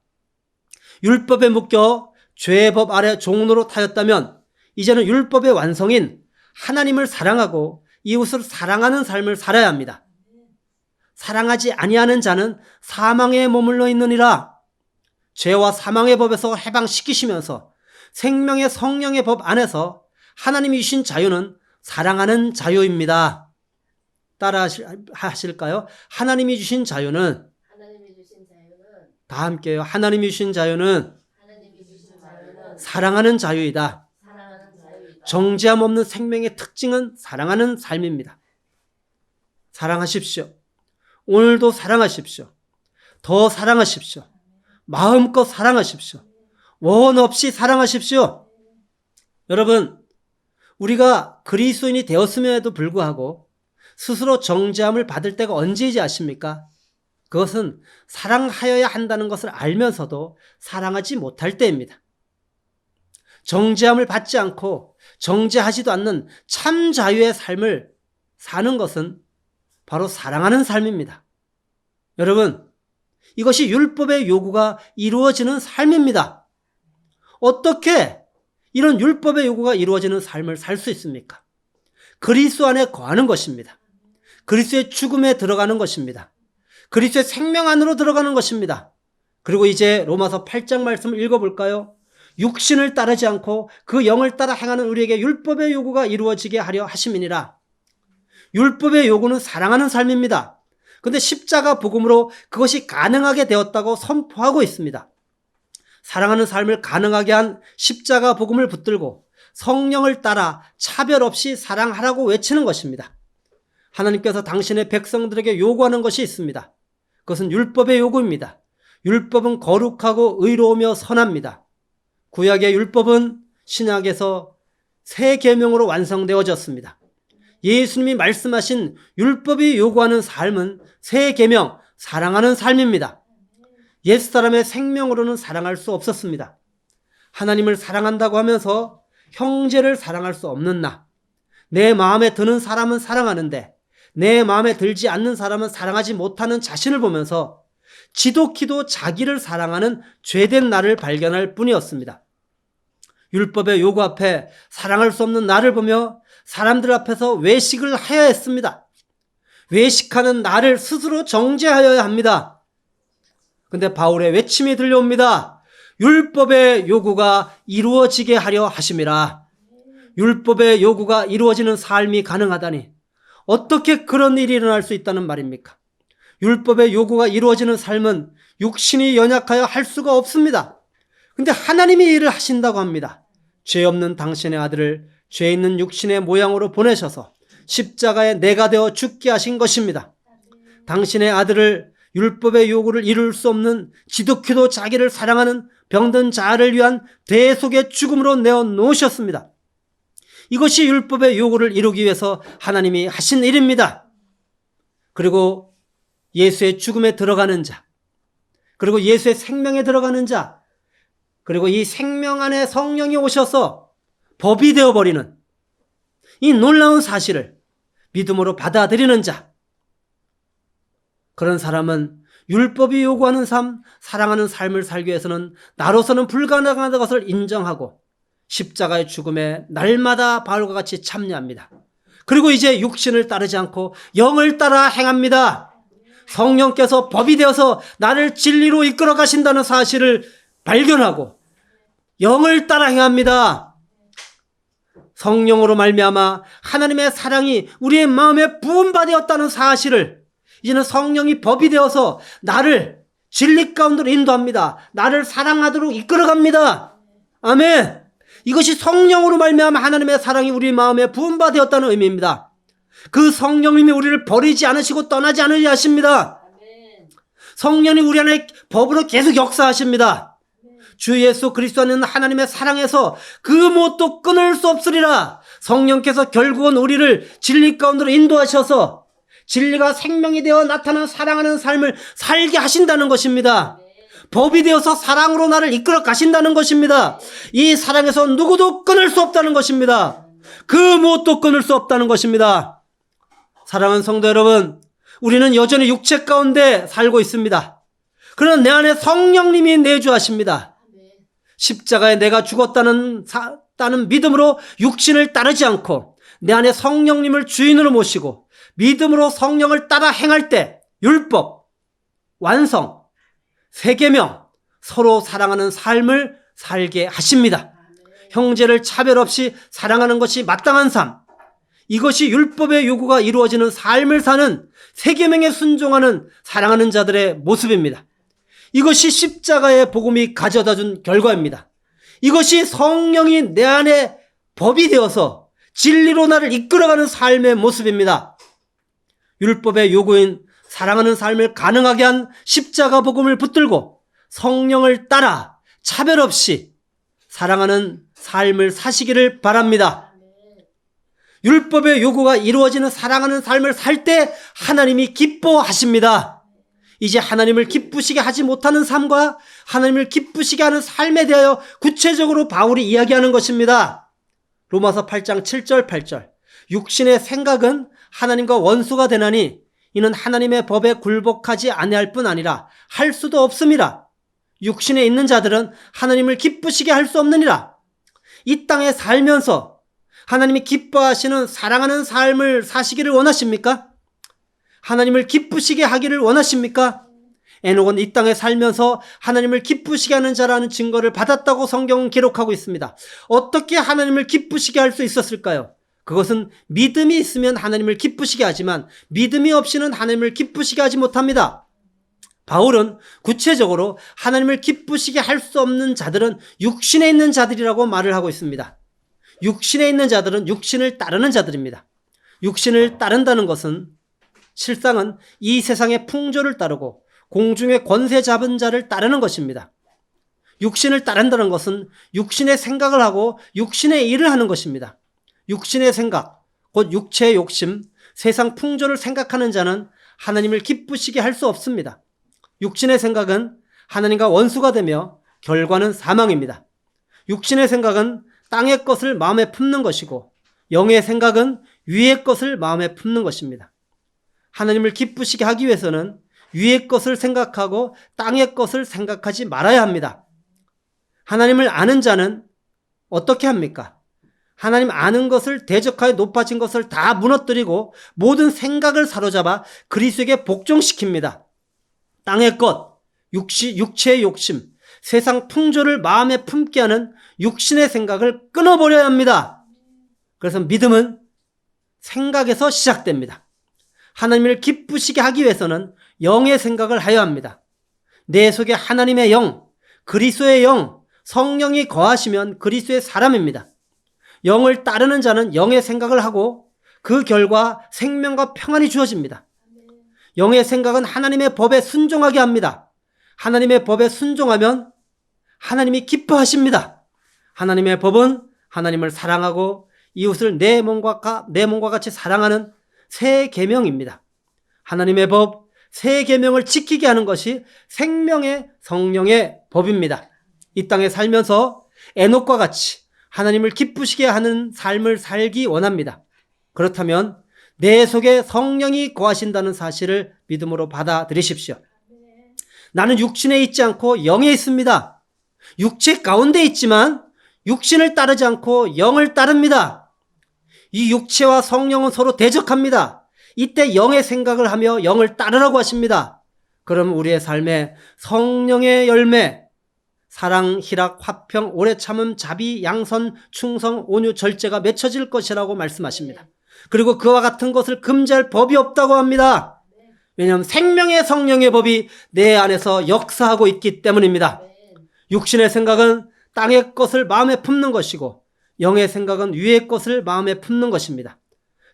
율법에 묶여 죄의 법 아래 종노로 타였다면 이제는 율법의 완성인 하나님을 사랑하고 이웃을 사랑하는 삶을 살아야 합니다. 사랑하지 아니하는 자는 사망에 머물러 있느니라. 죄와 사망의 법에서 해방시키시면서 생명의 성령의 법 안에서 하나님이 주신 자유는 사랑하는 자유입니다. 따라 하실까요? 하나님이 주신 자유는 다 함께요. 하나님이 주신 자유는 사랑하는 자유이다. 정죄함 없는 생명의 특징은 사랑하는 삶입니다. 사랑하십시오. 오늘도 사랑하십시오. 더 사랑하십시오. 마음껏 사랑하십시오. 원 없이 사랑하십시오. 여러분, 우리가 그리스도인이 되었음에도 불구하고 스스로 정죄함을 받을 때가 언제이지 아십니까? 그것은 사랑하여야 한다는 것을 알면서도 사랑하지 못할 때입니다. 정죄함을 받지 않고 정죄하지도 않는 참 자유의 삶을 사는 것은 바로 사랑하는 삶입니다. 여러분, 이것이 율법의 요구가 이루어지는 삶입니다. 어떻게 이런 율법의 요구가 이루어지는 삶을 살 수 있습니까? 그리스도 안에 거하는 것입니다. 그리스도의 죽음에 들어가는 것입니다. 그리스도의 생명 안으로 들어가는 것입니다. 그리고 이제 로마서 8장 말씀을 읽어볼까요? 육신을 따르지 않고 그 영을 따라 행하는 우리에게 율법의 요구가 이루어지게 하려 하심이니라. 율법의 요구는 사랑하는 삶입니다. 그런데 십자가 복음으로 그것이 가능하게 되었다고 선포하고 있습니다. 사랑하는 삶을 가능하게 한 십자가 복음을 붙들고 성령을 따라 차별 없이 사랑하라고 외치는 것입니다. 하나님께서 당신의 백성들에게 요구하는 것이 있습니다. 그것은 율법의 요구입니다. 율법은 거룩하고 의로우며 선합니다. 구약의 율법은 신약에서 새 계명으로 완성되어졌습니다. 예수님이 말씀하신 율법이 요구하는 삶은 새 계명, 사랑하는 삶입니다. 옛사람의 생명으로는 사랑할 수 없었습니다. 하나님을 사랑한다고 하면서 형제를 사랑할 수 없는 나, 내 마음에 드는 사람은 사랑하는데 내 마음에 들지 않는 사람은 사랑하지 못하는 자신을 보면서 지독히도 자기를 사랑하는 죄된 나를 발견할 뿐이었습니다. 율법의 요구 앞에 사랑할 수 없는 나를 보며 사람들 앞에서 외식을 하여야 했습니다. 외식하는 나를 스스로 정죄하여야 합니다. 근데 바울의 외침이 들려옵니다. 율법의 요구가 이루어지게 하려 하심이라. 율법의 요구가 이루어지는 삶이 가능하다니 어떻게 그런 일이 일어날 수 있다는 말입니까? 율법의 요구가 이루어지는 삶은 육신이 연약하여 할 수가 없습니다. 근데 하나님이 일을 하신다고 합니다. 죄 없는 당신의 아들을 죄 있는 육신의 모양으로 보내셔서 십자가에 내가 되어 죽게 하신 것입니다. 당신의 아들을 율법의 요구를 이룰 수 없는 지독히도 자기를 사랑하는 병든 자를 위한 대속의 죽음으로 내어놓으셨습니다. 이것이 율법의 요구를 이루기 위해서 하나님이 하신 일입니다. 그리고 예수의 죽음에 들어가는 자, 그리고 예수의 생명에 들어가는 자, 그리고 이 생명 안에 성령이 오셔서 법이 되어버리는 이 놀라운 사실을 믿음으로 받아들이는 자, 그런 사람은 율법이 요구하는 삶, 사랑하는 삶을 살기 위해서는 나로서는 불가능한 것을 인정하고 십자가의 죽음에 날마다 바울과 같이 참여합니다. 그리고 이제 육신을 따르지 않고 영을 따라 행합니다. 성령께서 법이 되어서 나를 진리로 이끌어 가신다는 사실을 발견하고 영을 따라 행합니다. 성령으로 말미암아 하나님의 사랑이 우리의 마음에 부음받았다는 사실을 이제는 성령이 법이 되어서 나를 진리 가운데로 인도합니다. 나를 사랑하도록 이끌어갑니다. 아멘. 이것이 성령으로 말미암아 하나님의 사랑이 우리 마음에 부음받았다는 의미입니다. 그 성령님이 우리를 버리지 않으시고 떠나지 않으려 하십니다. 성령이 우리 안에 법으로 계속 역사하십니다. 주 예수 그리스도 안에 있는 하나님의 사랑에서 그 무엇도 끊을 수 없으리라. 성령께서 결국은 우리를 진리 가운데로 인도하셔서 진리가 생명이 되어 나타나는 사랑하는 삶을 살게 하신다는 것입니다. 법이 되어서 사랑으로 나를 이끌어 가신다는 것입니다. 이 사랑에서 누구도 끊을 수 없다는 것입니다. 그 무엇도 끊을 수 없다는 것입니다. 사랑하는 성도 여러분, 우리는 여전히 육체 가운데 살고 있습니다. 그러나 내 안에 성령님이 내주하십니다. 십자가에 내가 죽었다는 믿음으로 육신을 따르지 않고 내 안에 성령님을 주인으로 모시고 믿음으로 성령을 따라 행할 때 율법, 완성, 세계명, 서로 사랑하는 삶을 살게 하십니다. 형제를 차별 없이 사랑하는 것이 마땅한 삶, 이것이 율법의 요구가 이루어지는 삶을 사는 세계명에 순종하는 사랑하는 자들의 모습입니다. 이것이 십자가의 복음이 가져다준 결과입니다. 이것이 성령이 내 안에 법이 되어서 진리로 나를 이끌어가는 삶의 모습입니다. 율법의 요구인 사랑하는 삶을 가능하게 한 십자가 복음을 붙들고 성령을 따라 차별 없이 사랑하는 삶을 사시기를 바랍니다. 율법의 요구가 이루어지는 사랑하는 삶을 살 때 하나님이 기뻐하십니다. 이제 하나님을 기쁘시게 하지 못하는 삶과 하나님을 기쁘시게 하는 삶에 대하여 구체적으로 바울이 이야기하는 것입니다. 로마서 8장 7절 8절. 육신의 생각은 하나님과 원수가 되나니 이는 하나님의 법에 굴복하지 아니할 뿐 아니라 할 수도 없음이라. 육신에 있는 자들은 하나님을 기쁘시게 할 수 없느니라. 이 땅에 살면서 하나님이 기뻐하시는 사랑하는 삶을 사시기를 원하십니까? 하나님을 기쁘시게 하기를 원하십니까? 에녹은 이 땅에 살면서 하나님을 기쁘시게 하는 자라는 증거를 받았다고 성경은 기록하고 있습니다. 어떻게 하나님을 기쁘시게 할 수 있었을까요? 그것은 믿음이 있으면 하나님을 기쁘시게 하지만 믿음이 없이는 하나님을 기쁘시게 하지 못합니다. 바울은 구체적으로 하나님을 기쁘시게 할 수 없는 자들은 육신에 있는 자들이라고 말을 하고 있습니다. 육신에 있는 자들은 육신을 따르는 자들입니다. 육신을 따른다는 것은 실상은 이 세상의 풍조를 따르고 공중의 권세 잡은 자를 따르는 것입니다. 육신을 따른다는 것은 육신의 생각을 하고 육신의 일을 하는 것입니다. 육신의 생각, 곧 육체의 욕심, 세상 풍조를 생각하는 자는 하나님을 기쁘시게 할 수 없습니다. 육신의 생각은 하나님과 원수가 되며 결과는 사망입니다. 육신의 생각은 땅의 것을 마음에 품는 것이고 영의 생각은 위의 것을 마음에 품는 것입니다. 하나님을 기쁘시게 하기 위해서는 위의 것을 생각하고 땅의 것을 생각하지 말아야 합니다. 하나님을 아는 자는 어떻게 합니까? 하나님 아는 것을 대적하여 높아진 것을 다 무너뜨리고 모든 생각을 사로잡아 그리스도에게 복종시킵니다. 땅의 것, 육체의 욕심, 세상 풍조를 마음에 품게 하는 육신의 생각을 끊어버려야 합니다. 그래서 믿음은 생각에서 시작됩니다. 하나님을 기쁘시게 하기 위해서는 영의 생각을 하여야 합니다. 내 속에 하나님의 영, 그리스도의 영, 성령이 거하시면 그리스도의 사람입니다. 영을 따르는 자는 영의 생각을 하고 그 결과 생명과 평안이 주어집니다. 영의 생각은 하나님의 법에 순종하게 합니다. 하나님의 법에 순종하면 하나님이 기뻐하십니다. 하나님의 법은 하나님을 사랑하고 이웃을 내 몸과 같이 사랑하는 새 계명입니다. 하나님의 법, 새 계명을 지키게 하는 것이 생명의 성령의 법입니다. 이 땅에 살면서 에녹과 같이 하나님을 기쁘시게 하는 삶을 살기 원합니다. 그렇다면 내 속에 성령이 거하신다는 사실을 믿음으로 받아들이십시오. 나는 육신에 있지 않고 영에 있습니다. 육체 가운데 있지만 육신을 따르지 않고 영을 따릅니다. 이 육체와 성령은 서로 대적합니다. 이때 영의 생각을 하며 영을 따르라고 하십니다. 그럼 우리의 삶에 성령의 열매, 사랑, 희락, 화평, 오래 참음, 자비, 양선, 충성, 온유, 절제가 맺혀질 것이라고 말씀하십니다. 그리고 그와 같은 것을 금지할 법이 없다고 합니다. 왜냐하면 생명의 성령의 법이 내 안에서 역사하고 있기 때문입니다. 육신의 생각은 땅의 것을 마음에 품는 것이고 영의 생각은 위의 것을 마음에 품는 것입니다.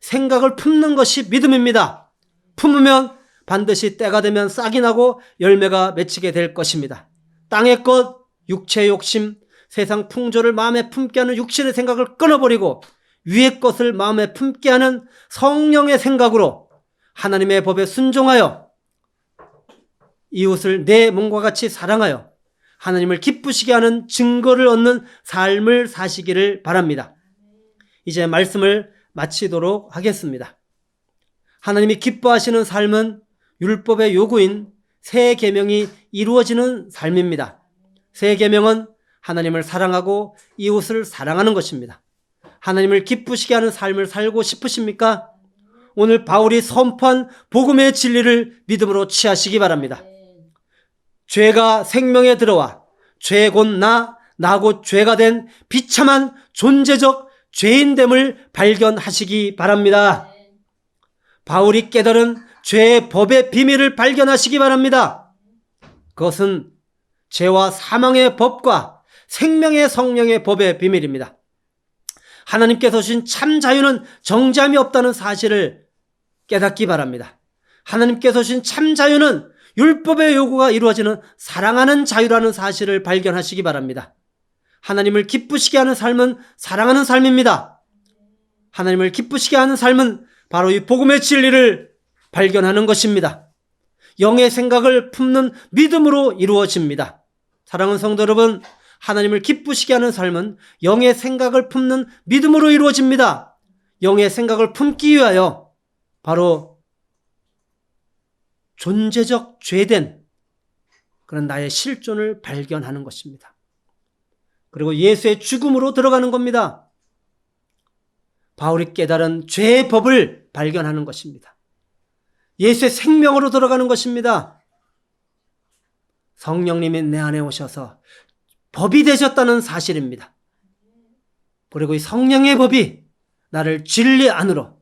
생각을 품는 것이 믿음입니다. 품으면 반드시 때가 되면 싹이 나고 열매가 맺히게 될 것입니다. 땅의 것, 육체의 욕심, 세상 풍조를 마음에 품게 하는 육신의 생각을 끊어버리고 위의 것을 마음에 품게 하는 성령의 생각으로 하나님의 법에 순종하여 이웃을 내 몸과 같이 사랑하여 하나님을 기쁘시게 하는 증거를 얻는 삶을 사시기를 바랍니다. 이제 말씀을 마치도록 하겠습니다. 하나님이 기뻐하시는 삶은 율법의 요구인 새 계명이 이루어지는 삶입니다. 새 계명은 하나님을 사랑하고 이웃을 사랑하는 것입니다. 하나님을 기쁘시게 하는 삶을 살고 싶으십니까? 오늘 바울이 선포한 복음의 진리를 믿음으로 취하시기 바랍니다. 죄가 생명에 들어와 죄 곧 나 곧 죄가 된 비참한 존재적 죄인됨을 발견하시기 바랍니다. 바울이 깨달은 죄의 법의 비밀을 발견하시기 바랍니다. 그것은 죄와 사망의 법과 생명의 성령의 법의 비밀입니다. 하나님께서 주신 참 자유는 정죄함이 없다는 사실을 깨닫기 바랍니다. 하나님께서 주신 참 자유는 율법의 요구가 이루어지는 사랑하는 자유라는 사실을 발견하시기 바랍니다. 하나님을 기쁘시게 하는 삶은 사랑하는 삶입니다. 하나님을 기쁘시게 하는 삶은 바로 이 복음의 진리를 발견하는 것입니다. 영의 생각을 품는 믿음으로 이루어집니다. 사랑하는 성도 여러분, 하나님을 기쁘시게 하는 삶은 영의 생각을 품는 믿음으로 이루어집니다. 영의 생각을 품기 위하여 바로 존재적 죄된 그런 나의 실존을 발견하는 것입니다. 그리고 예수의 죽음으로 들어가는 겁니다. 바울이 깨달은 죄의 법을 발견하는 것입니다. 예수의 생명으로 들어가는 것입니다. 성령님이 내 안에 오셔서 법이 되셨다는 사실입니다. 그리고 이 성령의 법이 나를 진리 안으로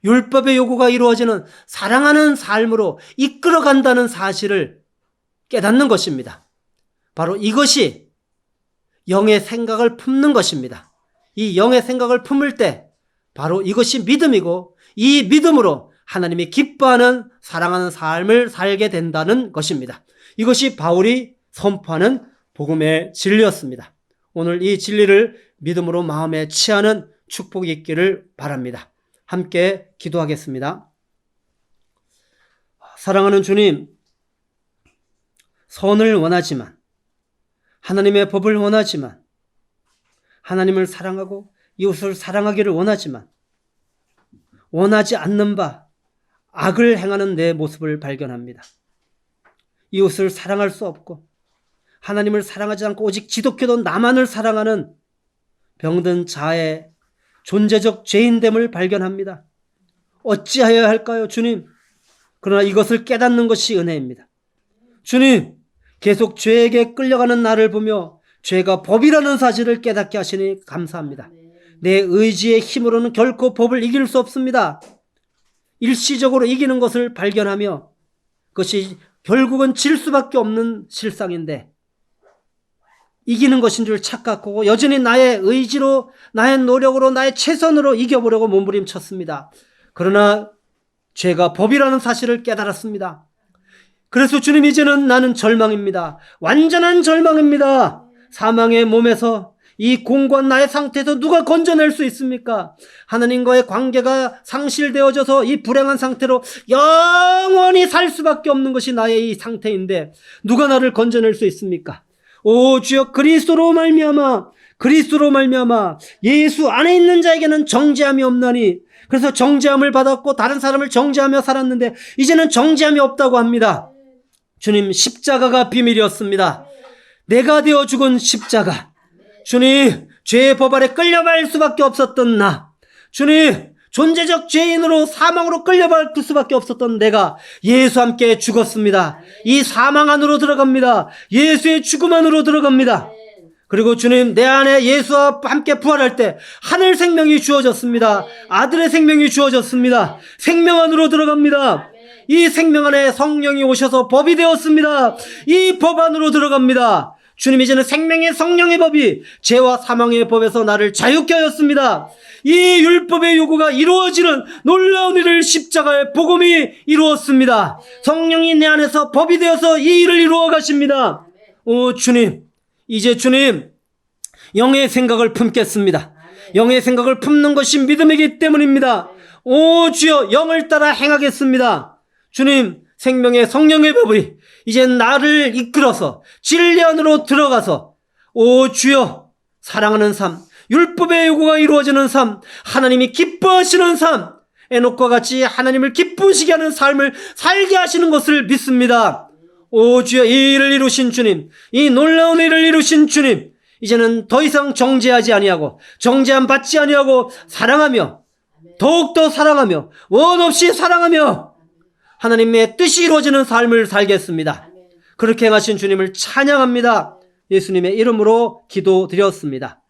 율법의 요구가 이루어지는 사랑하는 삶으로 이끌어간다는 사실을 깨닫는 것입니다. 바로 이것이 영의 생각을 품는 것입니다. 이 영의 생각을 품을 때 바로 이것이 믿음이고 이 믿음으로 하나님이 기뻐하는 사랑하는 삶을 살게 된다는 것입니다. 이것이 바울이 선포하는 복음의 진리였습니다. 오늘 이 진리를 믿음으로 마음에 취하는 축복이 있기를 바랍니다. 함께 기도하겠습니다. 사랑하는 주님, 선을 원하지만 하나님의 법을 원하지만 하나님을 사랑하고 이웃을 사랑하기를 원하지만 원하지 않는 바 악을 행하는 내 모습을 발견합니다. 이웃을 사랑할 수 없고 하나님을 사랑하지 않고 오직 지독해도 나만을 사랑하는 병든 자의 존재적 죄인됨을 발견합니다. 어찌하여야 할까요, 주님? 그러나 이것을 깨닫는 것이 은혜입니다. 주님, 계속 죄에게 끌려가는 나를 보며 죄가 법이라는 사실을 깨닫게 하시니 감사합니다. 내 의지의 힘으로는 결코 법을 이길 수 없습니다. 일시적으로 이기는 것을 발견하며 그것이 결국은 질 수밖에 없는 실상인데 이기는 것인 줄 착각하고 여전히 나의 의지로 나의 노력으로 나의 최선으로 이겨보려고 몸부림쳤습니다. 그러나 죄가 법이라는 사실을 깨달았습니다. 그래서 주님, 이제는 나는 절망입니다. 완전한 절망입니다. 사망의 몸에서, 이 공고한 나의 상태에서 누가 건져낼 수 있습니까? 하나님과의 관계가 상실되어져서 이 불행한 상태로 영원히 살 수밖에 없는 것이 나의 이 상태인데 누가 나를 건져낼 수 있습니까? 오 주여, 그리스도로 말미암아 예수 안에 있는 자에게는 정죄함이 없나니. 그래서 정죄함을 받았고 다른 사람을 정죄하며 살았는데 이제는 정죄함이 없다고 합니다. 주님, 십자가가 비밀이었습니다. 내가 되어 죽은 십자가. 주님, 죄의 법 아래 끌려갈 수밖에 없었던 나. 주님, 존재적 죄인으로 사망으로 끌려갈 수밖에 없었던 내가 예수와 함께 죽었습니다. 이 사망 안으로 들어갑니다. 예수의 죽음 안으로 들어갑니다. 그리고 주님, 내 안에 예수와 함께 부활할 때 하늘 생명이 주어졌습니다. 아들의 생명이 주어졌습니다. 생명 안으로 들어갑니다. 이 생명 안에 성령이 오셔서 법이 되었습니다. 이 법 안으로 들어갑니다. 주님, 이제는 생명의 성령의 법이 죄와 사망의 법에서 나를 자유케 하였습니다. 이 율법의 요구가 이루어지는 놀라운 일을 십자가의 복음이 이루었습니다. 성령이 내 안에서 법이 되어서 이 일을 이루어 가십니다. 오 주님, 이제 주님, 영의 생각을 품겠습니다. 영의 생각을 품는 것이 믿음이기 때문입니다. 오 주여, 영을 따라 행하겠습니다. 주님, 생명의 성령의 법이 이제 나를 이끌어서 진리 안으로 들어가서 오 주여, 사랑하는 삶, 율법의 요구가 이루어지는 삶, 하나님이 기뻐하시는 삶, 에녹과 같이 하나님을 기쁘시게 하는 삶을 살게 하시는 것을 믿습니다. 오 주여, 이 일을 이루신 주님, 이 놀라운 일을 이루신 주님, 이제는 더 이상 정죄하지 아니하고 정죄함 받지 아니하고 사랑하며 더욱더 사랑하며 원 없이 사랑하며 하나님의 뜻이 이루어지는 삶을 살겠습니다. 그렇게 행하신 주님을 찬양합니다. 예수님의 이름으로 기도드렸습니다.